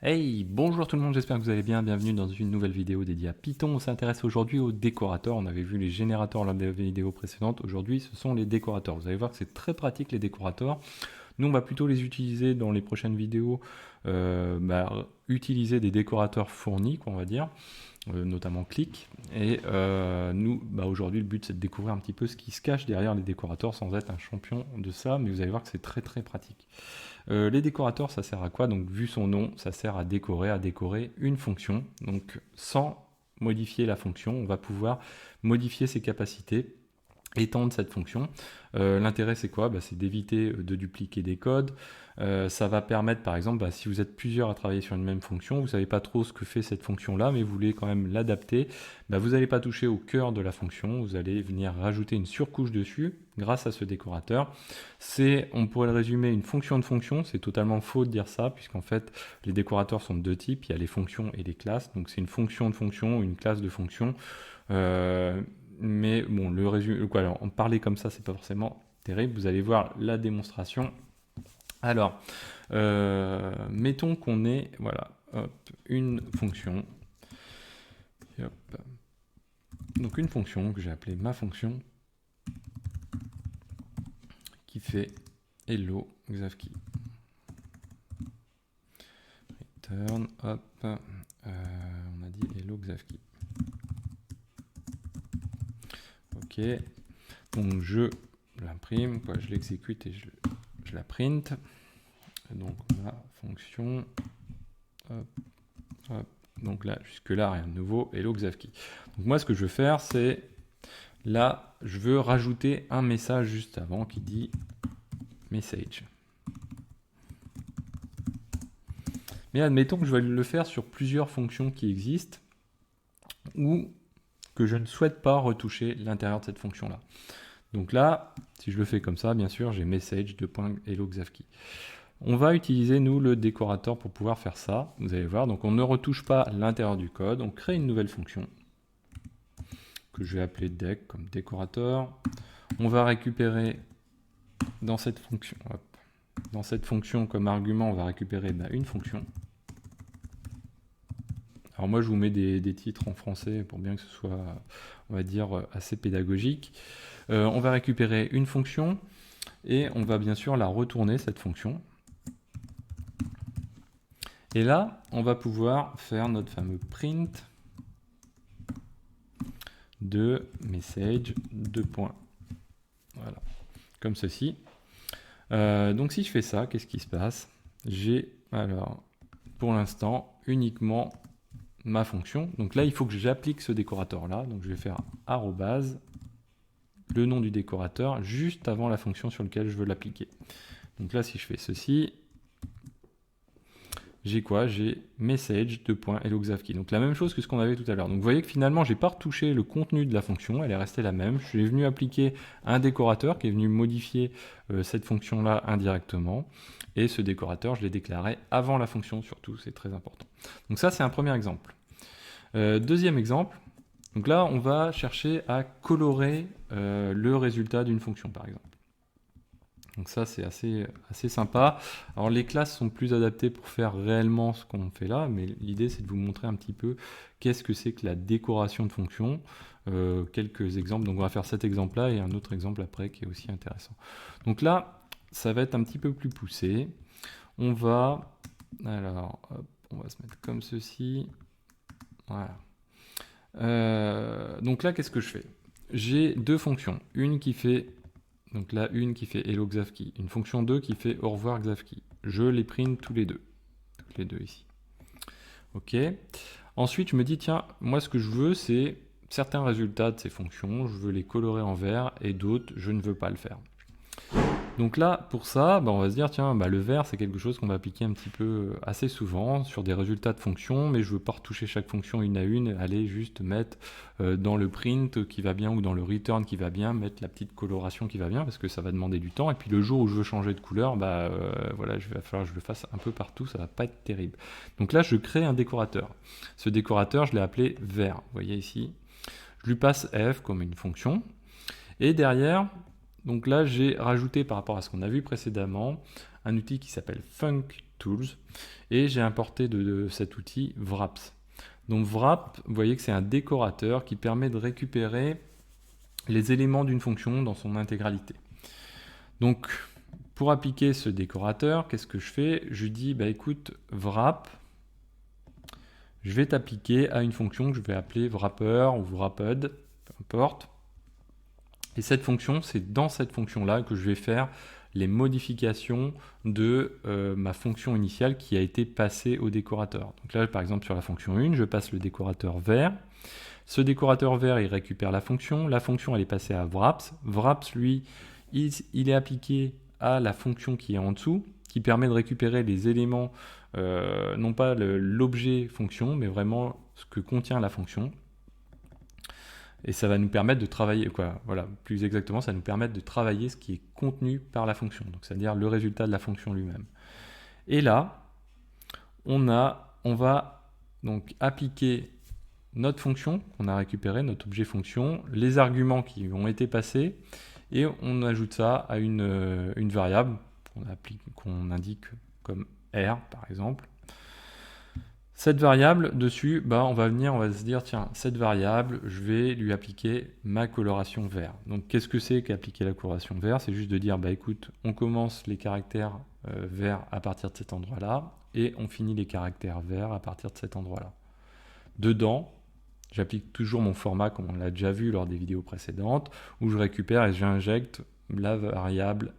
Hey, bonjour tout le monde, j'espère que vous allez bien, bienvenue dans une nouvelle vidéo dédiée à Python. On s'intéresse aujourd'hui aux décorateurs, on avait vu les générateurs lors des vidéos précédentes, aujourd'hui ce sont les décorateurs. Vous allez voir que c'est très pratique les décorateurs. Nous on va plutôt les utiliser dans les prochaines vidéos, utiliser des décorateurs fournis, on va dire, notamment Click. Et nous, aujourd'hui le but c'est de découvrir un petit peu ce qui se cache derrière les décorateurs sans être un champion de ça, mais vous allez voir que c'est très très pratique. Les décorateurs, ça sert à quoi? Donc, vu son nom, ça sert à décorer une fonction. Donc, sans modifier la fonction, on va pouvoir modifier ses capacités, étendre cette fonction. L'intérêt, c'est quoi? C'est d'éviter de dupliquer des codes. Ça va permettre, par exemple, si vous êtes plusieurs à travailler sur une même fonction, vous ne savez pas trop ce que fait cette fonction-là, mais vous voulez quand même l'adapter, vous n'allez pas toucher au cœur de la fonction, vous allez venir rajouter une surcouche dessus grâce à ce décorateur. On pourrait le résumer, une fonction de fonction. C'est totalement faux de dire ça, puisqu'en fait, les décorateurs sont de deux types. Il y a les fonctions et les classes. Donc, c'est une fonction de fonction ou une classe de fonction. Mais bon, le résumé, alors, en parler comme ça, c'est pas forcément terrible. Vous allez voir la démonstration. Alors, mettons qu'on ait, voilà, hop, une fonction. Et hop. Donc une fonction que j'ai appelée ma fonction qui fait hello Xavkey. Return, hop, on a dit hello Xavkey. Ok, donc je l'imprime, je l'exécute et je la print. Donc ma fonction, hop, hop. Donc là, jusque-là, rien de nouveau, hello Xavkey. Donc moi, ce que je veux faire, c'est, là, je veux rajouter un message juste avant qui dit message. Mais admettons que je vais le faire sur plusieurs fonctions qui existent ou que je ne souhaite pas retoucher l'intérieur de cette fonction-là. Donc là, si je le fais comme ça, bien sûr, j'ai message .hello Xavkey. On va utiliser, nous, le décorateur pour pouvoir faire ça. Vous allez voir, donc on ne retouche pas l'intérieur du code. On crée une nouvelle fonction que je vais appeler deck comme décorateur. On va récupérer dans cette fonction, comme argument, on va récupérer une fonction. Alors moi, je vous mets des titres en français pour bien que ce soit, on va dire, assez pédagogique. On va récupérer une fonction et on va bien sûr la retourner, cette fonction. Et là, on va pouvoir faire notre fameux print de message, voilà, comme ceci. Donc si je fais ça, qu'est-ce qui se passe? J'ai, alors, pour l'instant, uniquement ma fonction. Donc là, il faut que j'applique ce décorateur-là. Donc je vais faire arrobase, le nom du décorateur, juste avant la fonction sur laquelle je veux l'appliquer. Donc là, si je fais ceci, j'ai quoi? J'ai message.hello Xavkey. Donc la même chose que ce qu'on avait tout à l'heure. Donc vous voyez que finalement, j'ai pas retouché le contenu de la fonction, elle est restée la même. Je suis venu appliquer un décorateur qui est venu modifier cette fonction-là indirectement. Et ce décorateur, je l'ai déclaré avant la fonction surtout, c'est très important. Donc ça, c'est un premier exemple. Deuxième exemple, donc là, on va chercher à colorer le résultat d'une fonction, par exemple. Donc ça, c'est assez sympa. Alors les classes sont plus adaptées pour faire réellement ce qu'on fait là, mais l'idée, c'est de vous montrer un petit peu qu'est-ce que c'est que la décoration de fonction. Quelques exemples, donc on va faire cet exemple-là et un autre exemple après qui est aussi intéressant. Donc là, ça va être un petit peu plus poussé. On va, alors, hop, on va se mettre comme ceci. Voilà. Donc là, qu'est-ce que je fais? J'ai deux fonctions. Une qui fait, donc là, une qui fait hello Xavkey. Une fonction 2 qui fait au revoir Xavkey. Je les print tous les deux. Toutes les deux ici. Ok. Ensuite, je me dis, tiens, moi, ce que je veux, c'est certains résultats de ces fonctions. Je veux les colorer en vert et d'autres, je ne veux pas le faire. Donc là, pour ça, on va se dire, tiens, le vert, c'est quelque chose qu'on va appliquer un petit peu assez souvent sur des résultats de fonctions, mais je ne veux pas retoucher chaque fonction une à une, aller juste mettre dans le print qui va bien ou dans le return qui va bien, mettre la petite coloration qui va bien, parce que ça va demander du temps. Et puis le jour où je veux changer de couleur, voilà, il va falloir que je le fasse un peu partout, ça va pas être terrible. Donc là, je crée un décorateur. Ce décorateur, je l'ai appelé vert. Vous voyez ici, je lui passe f comme une fonction, et derrière, donc là, j'ai rajouté par rapport à ce qu'on a vu précédemment un outil qui s'appelle FuncTools et j'ai importé de cet outil Wraps. Donc Wrap, vous voyez que c'est un décorateur qui permet de récupérer les éléments d'une fonction dans son intégralité. Donc pour appliquer ce décorateur, qu'est-ce que je fais? Je dis bah écoute Wrap, je vais t'appliquer à une fonction que je vais appeler wrapper ou wrapped, peu importe. Et cette fonction, c'est dans cette fonction-là que je vais faire les modifications de ma fonction initiale qui a été passée au décorateur. Donc là, par exemple, sur la fonction 1, je passe le décorateur vert. Ce décorateur vert, il récupère la fonction. La fonction, elle est passée à Wraps. Wraps, lui, il est appliqué à la fonction qui est en dessous, qui permet de récupérer les éléments, non pas l'objet fonction, mais vraiment ce que contient la fonction. Et ça va nous permettre de travailler, voilà, plus exactement, ça va nous permettre de travailler ce qui est contenu par la fonction, donc c'est-à-dire le résultat de la fonction lui-même. Et là, on va donc appliquer notre fonction qu'on a récupérée, notre objet fonction, les arguments qui ont été passés, et on ajoute ça à une variable qu'on indique comme R, par exemple. Cette variable, dessus, on va se dire, tiens, cette variable, je vais lui appliquer ma coloration vert. Donc, qu'est-ce que c'est qu'appliquer la coloration vert? C'est juste de dire, écoute, on commence les caractères verts à partir de cet endroit-là, et on finit les caractères verts à partir de cet endroit-là. Dedans, j'applique toujours mon format, comme on l'a déjà vu lors des vidéos précédentes, où je récupère et j'injecte la variable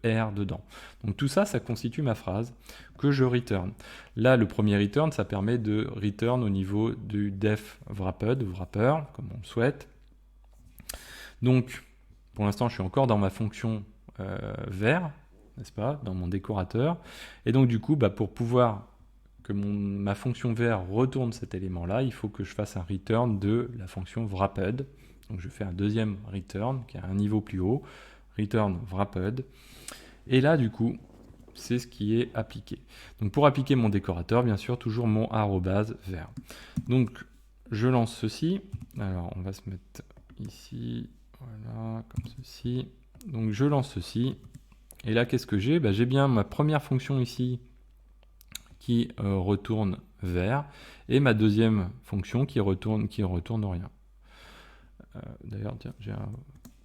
R dedans. Donc tout ça, ça constitue ma phrase que je return. Là, le premier return, ça permet de return au niveau du def wrapped ou wrapper, comme on le souhaite. Donc, pour l'instant, je suis encore dans ma fonction vert, n'est-ce pas, dans mon décorateur. Et donc, du coup, pour pouvoir que ma fonction vert retourne cet élément-là, il faut que je fasse un return de la fonction wrapped. Donc, je fais un deuxième return qui est à un niveau plus haut. Return wrapped. Et là, du coup, c'est ce qui est appliqué. Donc, pour appliquer mon décorateur, bien sûr, toujours mon arrobase vert. Donc, je lance ceci. Alors, on va se mettre ici. Voilà, comme ceci. Donc, je lance ceci. Et là, qu'est-ce que j'ai? J'ai bien ma première fonction ici qui retourne vert. Et ma deuxième fonction qui retourne rien. D'ailleurs, tiens, j'ai un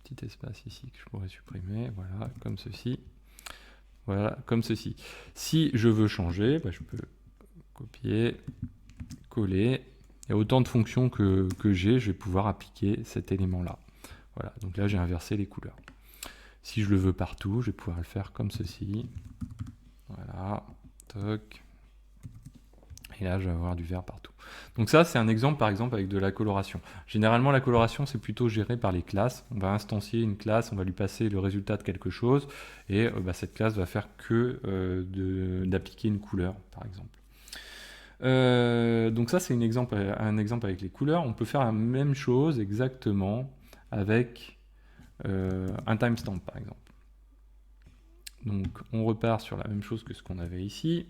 petit espace ici que je pourrais supprimer, voilà, comme ceci. Voilà, comme ceci. Si je veux changer, je peux copier, coller. Il y a autant de fonctions que j'ai, je vais pouvoir appliquer cet élément-là. Voilà, donc là j'ai inversé les couleurs. Si je le veux partout, je vais pouvoir le faire comme ceci. Voilà, toc. Et là, je vais avoir du vert partout. Donc ça, c'est un exemple, par exemple, avec de la coloration. Généralement, la coloration, c'est plutôt géré par les classes. On va instancier une classe, on va lui passer le résultat de quelque chose, et cette classe va faire que d'appliquer une couleur, par exemple. Donc ça, c'est un exemple avec les couleurs. On peut faire la même chose exactement avec un timestamp, par exemple. Donc, on repart sur la même chose que ce qu'on avait ici.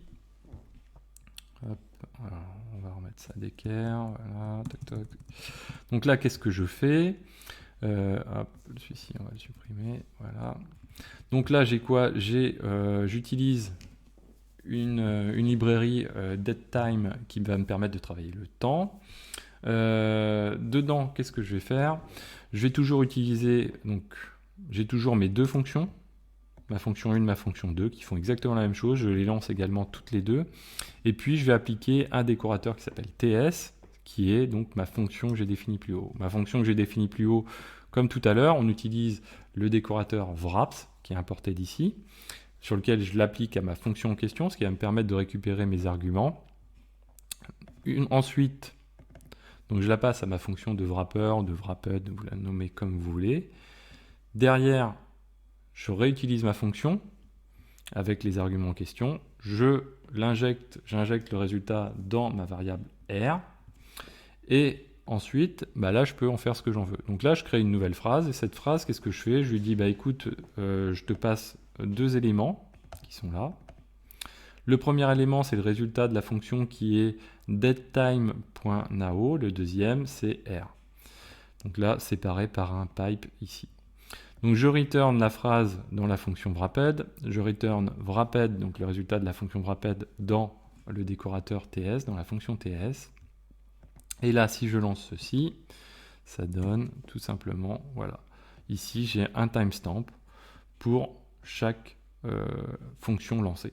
Hop, voilà, on va remettre ça d'équerre, voilà, toc toc. Donc là, qu'est-ce que je fais? Hop, celui-ci, on va le supprimer, voilà. Donc là, j'ai quoi? J'utilise une librairie datetime qui va me permettre de travailler le temps. Dedans, qu'est-ce que je vais faire? Je vais toujours utiliser, donc j'ai toujours mes deux fonctions, ma fonction 1, ma fonction 2, qui font exactement la même chose. Je les lance également toutes les deux. Et puis, je vais appliquer un décorateur qui s'appelle TS, qui est donc ma fonction que j'ai définie plus haut. Ma fonction que j'ai définie plus haut, comme tout à l'heure, on utilise le décorateur wraps, qui est importé d'ici, sur lequel je l'applique à ma fonction en question, ce qui va me permettre de récupérer mes arguments. Ensuite, donc je la passe à ma fonction de wrapper, de wrapped, vous la nommez comme vous voulez. Derrière, je réutilise ma fonction avec les arguments en question. J'injecte le résultat dans ma variable R. Et ensuite, là, je peux en faire ce que j'en veux. Donc là, je crée une nouvelle phrase. Et cette phrase, qu'est-ce que je fais? Je lui dis, écoute, je te passe deux éléments qui sont là. Le premier élément, c'est le résultat de la fonction qui est datetime.now. Le deuxième, c'est R. Donc là, séparé par un pipe ici. Donc je return la phrase dans la fonction wrapped, je return wrapped, donc le résultat de la fonction wrapped dans le décorateur TS, dans la fonction TS. Et là, si je lance ceci, ça donne tout simplement, voilà. Ici, j'ai un timestamp pour chaque fonction lancée.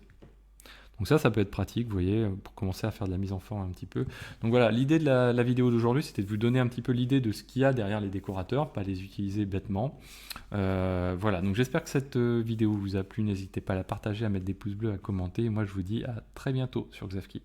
Donc ça peut être pratique, vous voyez, pour commencer à faire de la mise en forme un petit peu. Donc voilà, l'idée de la vidéo d'aujourd'hui, c'était de vous donner un petit peu l'idée de ce qu'il y a derrière les décorateurs, pas les utiliser bêtement. Voilà, donc j'espère que cette vidéo vous a plu. N'hésitez pas à la partager, à mettre des pouces bleus, à commenter. Et moi, je vous dis à très bientôt sur Xavki.